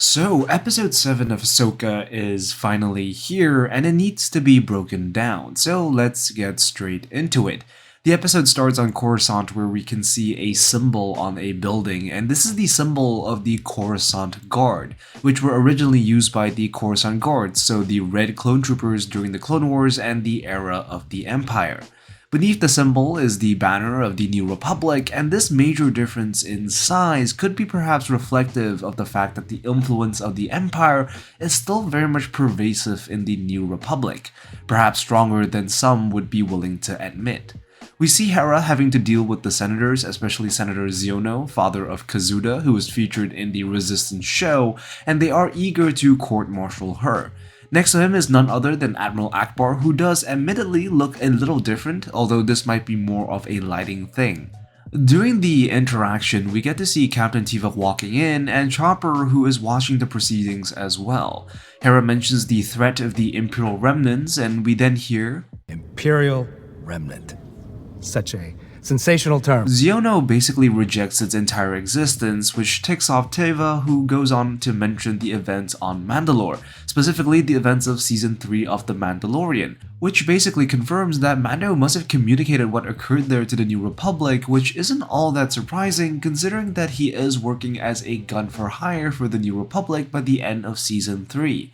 So, episode 7 of Ahsoka is finally here, and it needs to be broken down, so let's get straight into it. The episode starts on Coruscant where we can see a symbol on a building, and this is the symbol of the Coruscant Guard, which were originally used by the Coruscant Guards, so the red clone troopers during the Clone Wars and the era of the Empire. Beneath the symbol is the banner of the New Republic, and this major difference in size could be perhaps reflective of the fact that the influence of the Empire is still very much pervasive in the New Republic, perhaps stronger than some would be willing to admit. We see Hera having to deal with the senators, especially Senator Xiono, father of Kazuda, who was featured in the Resistance show, and they are eager to court-martial her. Next to him is none other than Admiral Ackbar, who does admittedly look a little different, although this might be more of a lighting thing. During the interaction, we get to see Captain Teva walking in, and Chopper, who is watching the proceedings as well. Hera mentions the threat of the imperial remnants, and we then hear Imperial remnant. Such a sensational term. Xiono basically rejects its entire existence, which ticks off Teva, who goes on to mention the events on Mandalore, specifically the events of Season 3 of The Mandalorian, which basically confirms that Mando must have communicated what occurred there to the New Republic, which isn't all that surprising considering that he is working as a gun for hire for the New Republic by the end of Season 3.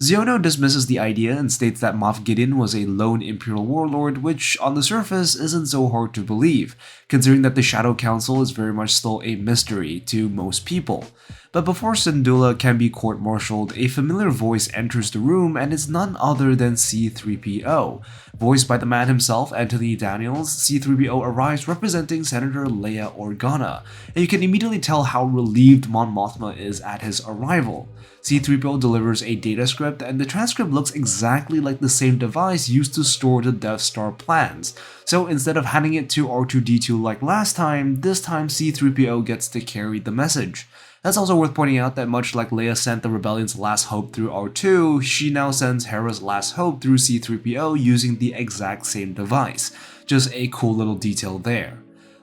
Xiono dismisses the idea and states that Moff Gideon was a lone imperial warlord, which on the surface isn't so hard to believe, considering that the Shadow Council is very much still a mystery to most people. But before Syndulla can be court-martialed, a familiar voice enters the room, and it's none other than C-3PO. Voiced by the man himself, Anthony Daniels, C-3PO arrives representing Senator Leia Organa, and you can immediately tell how relieved Mon Mothma is at his arrival. C-3PO delivers a data script, and the transcript looks exactly like the same device used to store the Death Star plans. So instead of handing it to R2-D2 like last time, this time C-3PO gets to carry the message. That's also worth pointing out that much like Leia sent the Rebellion's last hope through R2, she now sends Hera's last hope through C-3PO using the exact same device. Just a cool little detail there.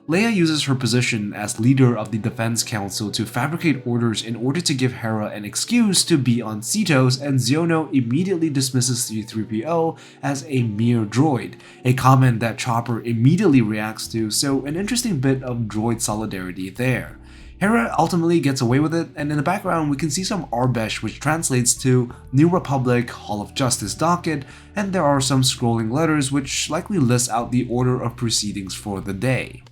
Leia uses her position as leader of the Defense Council to fabricate orders in order to give Hera an excuse to be on Seatos, and Xiono immediately dismisses C-3PO as a mere droid, a comment that Chopper immediately reacts to, so an interesting bit of droid solidarity there. Hera ultimately gets away with it, and in the background we can see some aurebesh, which translates to New Republic, Hall of Justice Docket, and there are some scrolling letters which likely list out the order of proceedings for the day.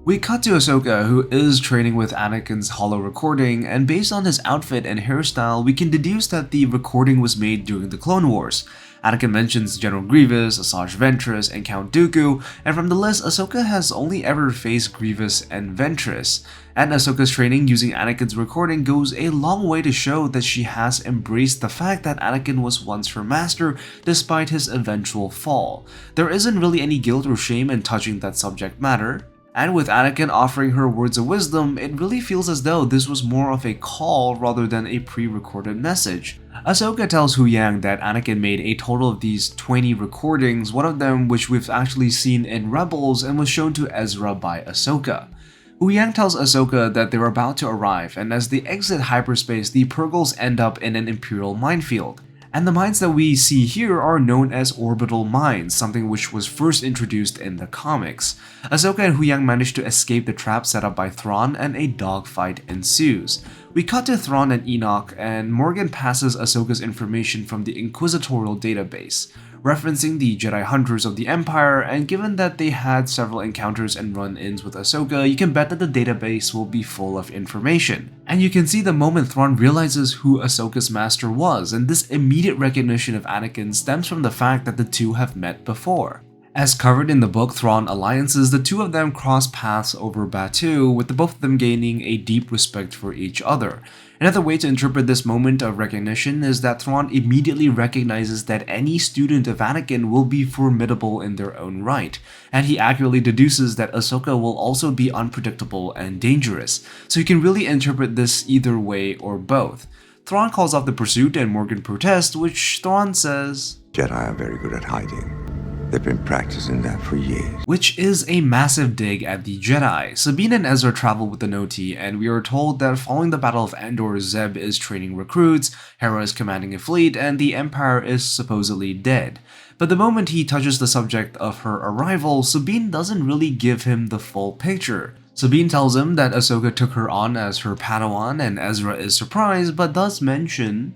We cut to Ahsoka, who is training with Anakin's holo recording, and based on his outfit and hairstyle, we can deduce that the recording was made during the Clone Wars. Anakin mentions General Grievous, Asajj Ventress, and Count Dooku, and from the list, Ahsoka has only ever faced Grievous and Ventress. And Ahsoka's training using Anakin's recording goes a long way to show that she has embraced the fact that Anakin was once her master despite his eventual fall. There isn't really any guilt or shame in touching that subject matter. And with Anakin offering her words of wisdom, it really feels as though this was more of a call rather than a pre-recorded message. Ahsoka tells Huyang that Anakin made a total of these 20 recordings, one of them which we've actually seen in Rebels and was shown to Ezra by Ahsoka. Huyang tells Ahsoka that they're about to arrive, and as they exit hyperspace, the Purgles end up in an Imperial minefield. And the mines that we see here are known as orbital mines, something which was first introduced in the comics. Ahsoka and Huyang manage to escape the trap set up by Thrawn, and a dogfight ensues. We cut to Thrawn and Enoch, and Morgan passes Ahsoka's information from the Inquisitorial database, referencing the Jedi Hunters of the Empire, and given that they had several encounters and run-ins with Ahsoka, you can bet that the database will be full of information. And you can see the moment Thrawn realizes who Ahsoka's master was, and this immediate recognition of Anakin stems from the fact that the two have met before. As covered in the book Thrawn Alliances, the two of them cross paths over Batuu, with the both of them gaining a deep respect for each other. Another way to interpret this moment of recognition is that Thrawn immediately recognizes that any student of Anakin will be formidable in their own right, and he accurately deduces that Ahsoka will also be unpredictable and dangerous, so you can really interpret this either way or both. Thrawn calls off the pursuit and Morgan protests, which Thrawn says, Jedi are very good at hiding. They've been practicing that for years. Which is a massive dig at the Jedi. Sabine and Ezra travel with the Noti, and we are told that following the Battle of Endor, Zeb is training recruits, Hera is commanding a fleet, and the Empire is supposedly dead. But the moment he touches the subject of her arrival, Sabine doesn't really give him the full picture. Sabine tells him that Ahsoka took her on as her Padawan, and Ezra is surprised but does mention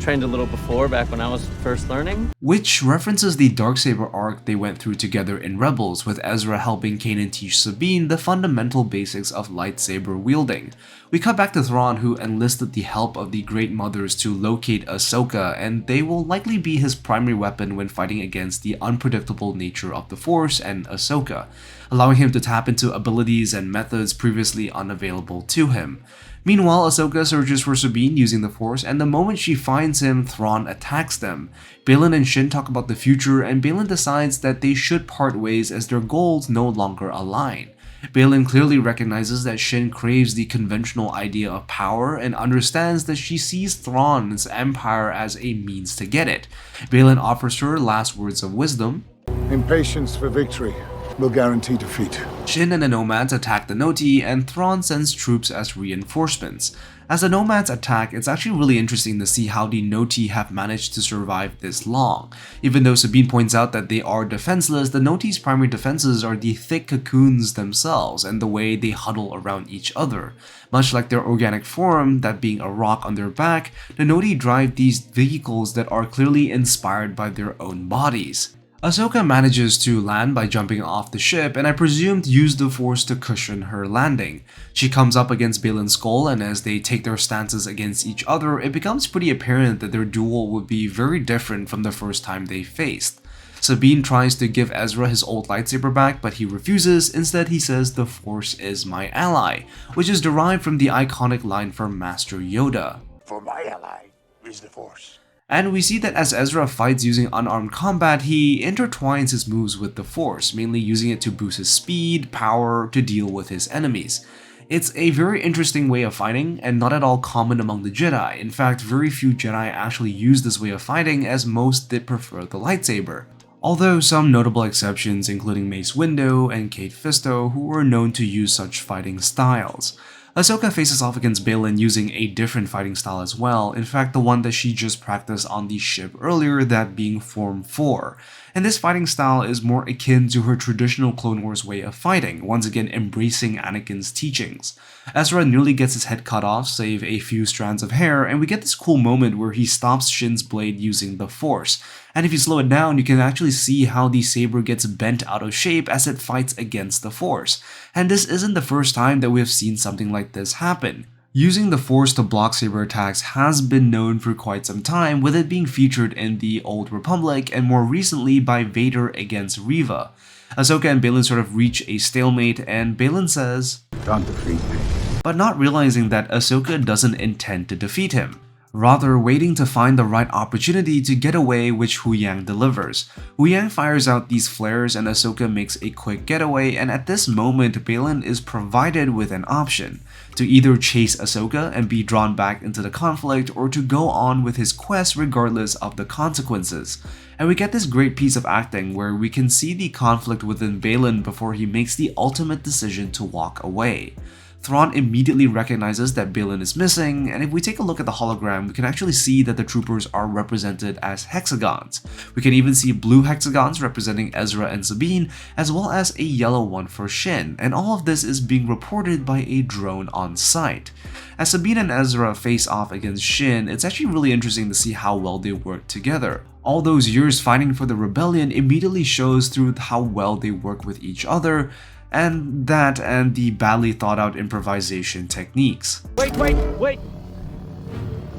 trained a little before, back when I was first learning. Which references the Darksaber arc they went through together in Rebels, with Ezra helping Kanan teach Sabine the fundamental basics of lightsaber wielding. We cut back to Thrawn, who enlisted the help of the Great Mothers to locate Ahsoka, and they will likely be his primary weapon when fighting against the unpredictable nature of the Force and Ahsoka, allowing him to tap into abilities and methods previously unavailable to him. Meanwhile, Ahsoka searches for Sabine using the Force, and the moment she finds him, Thrawn attacks them. Baylan and Shin talk about the future, and Baylan decides that they should part ways as their goals no longer align. Baylan clearly recognizes that Shin craves the conventional idea of power and understands that she sees Thrawn's empire as a means to get it. Baylan offers her last words of wisdom. Impatience for victory will guarantee defeat. Shin and the Nomads attack the Noti, and Thrawn sends troops as reinforcements. As the Nomads attack, it's actually really interesting to see how the Noti have managed to survive this long. Even though Sabine points out that they are defenseless, the Noti's primary defenses are the thick cocoons themselves and the way they huddle around each other. Much like their organic form, that being a rock on their back, the Noti drive these vehicles that are clearly inspired by their own bodies. Ahsoka manages to land by jumping off the ship, and I presumed used the Force to cushion her landing. She comes up against Baylan's skull, and as they take their stances against each other, it becomes pretty apparent that their duel would be very different from the first time they faced. Sabine tries to give Ezra his old lightsaber back, but he refuses. Instead, he says the Force is my ally, which is derived from the iconic line from Master Yoda. For my ally is the Force. And we see that as Ezra fights using unarmed combat, he intertwines his moves with the Force, mainly using it to boost his speed, power, to deal with his enemies. It's a very interesting way of fighting, and not at all common among the Jedi. In fact, very few Jedi actually use this way of fighting, as most did prefer the lightsaber. Although some notable exceptions, including Mace Windu and Kate Fisto, who were known to use such fighting styles. Ahsoka faces off against Baylan using a different fighting style as well, in fact the one that she just practiced on the ship earlier, that being Form 4. And this fighting style is more akin to her traditional Clone Wars way of fighting, once again embracing Anakin's teachings. Ezra nearly gets his head cut off, save a few strands of hair, and we get this cool moment where he stops Shin's blade using the Force. And if you slow it down, you can actually see how the saber gets bent out of shape as it fights against the Force. And this isn't the first time that we have seen something like this happen. Using the Force to block saber attacks has been known for quite some time, with it being featured in the Old Republic and more recently by Vader against Reva. Ahsoka and Baylan sort of reach a stalemate, and Baylan says, Don't defeat me. but not realizing that Ahsoka doesn't intend to defeat him, rather waiting to find the right opportunity to get away, which Huyang delivers. Huyang fires out these flares and Ahsoka makes a quick getaway, and at this moment Baylan is provided with an option: to either chase Ahsoka and be drawn back into the conflict, or to go on with his quest regardless of the consequences. And we get this great piece of acting where we can see the conflict within Baylan before he makes the ultimate decision to walk away. Thrawn immediately recognizes that Baylan is missing, and if we take a look at the hologram, we can actually see that the troopers are represented as hexagons. We can even see blue hexagons representing Ezra and Sabine, as well as a yellow one for Shin, and all of this is being reported by a drone on site. As Sabine and Ezra face off against Shin, it's actually really interesting to see how well they work together. All those years fighting for the rebellion immediately shows through how well they work with each other, and the badly thought out improvisation techniques. Wait!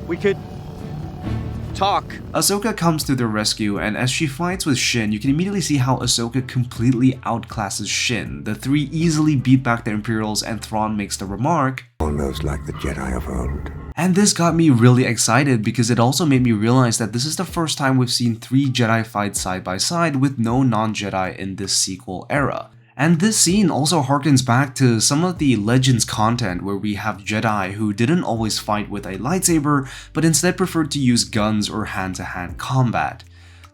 We could talk. Ahsoka comes to their rescue, and as she fights with Shin, you can immediately see how Ahsoka completely outclasses Shin. The three easily beat back the Imperials, and Thrawn makes the remark, Almost like the Jedi of old. and this got me really excited because it also made me realize that this is the first time we've seen three Jedi fight side by side with no non-Jedi in this sequel era. And this scene also harkens back to some of the Legends content where we have Jedi who didn't always fight with a lightsaber, but instead preferred to use guns or hand-to-hand combat.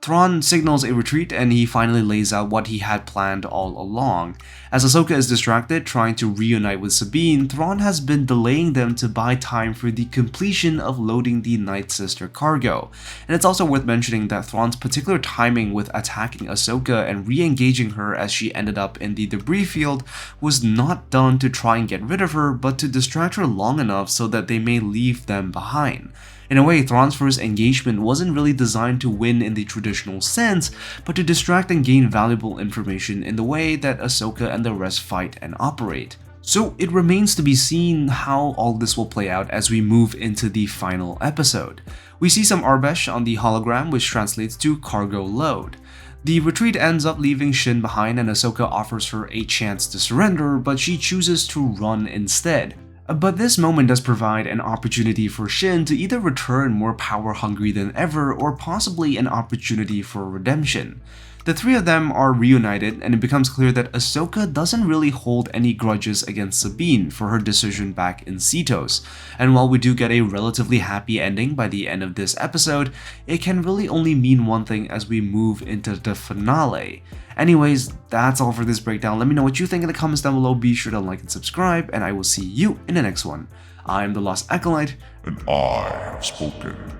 Thrawn signals a retreat and he finally lays out what he had planned all along. As Ahsoka is distracted trying to reunite with Sabine, Thrawn has been delaying them to buy time for the completion of loading the Night Sister cargo. And it's also worth mentioning that Thrawn's particular timing with attacking Ahsoka and re-engaging her as she ended up in the debris field was not done to try and get rid of her, but to distract her long enough so that they may leave them behind. In a way, Thrawn's first engagement wasn't really designed to win in the traditional sense, but to distract and gain valuable information in the way that Ahsoka and the rest fight and operate. So it remains to be seen how all this will play out as we move into the final episode. We see some aurebesh on the hologram, which translates to cargo load. The retreat ends up leaving Shin behind and Ahsoka offers her a chance to surrender, but she chooses to run instead. But this moment does provide an opportunity for Shin to either return more power hungry than ever or possibly an opportunity for redemption. The three of them are reunited and it becomes clear that Ahsoka doesn't really hold any grudges against Sabine for her decision back in Seatos. And while we do get a relatively happy ending by the end of this episode, it can really only mean one thing as we move into the finale. Anyways, that's all for this breakdown. Let me know what you think in the comments down below. Be sure to like and subscribe, and I will see you in the next one. I am the Lost Acolyte, and I have spoken.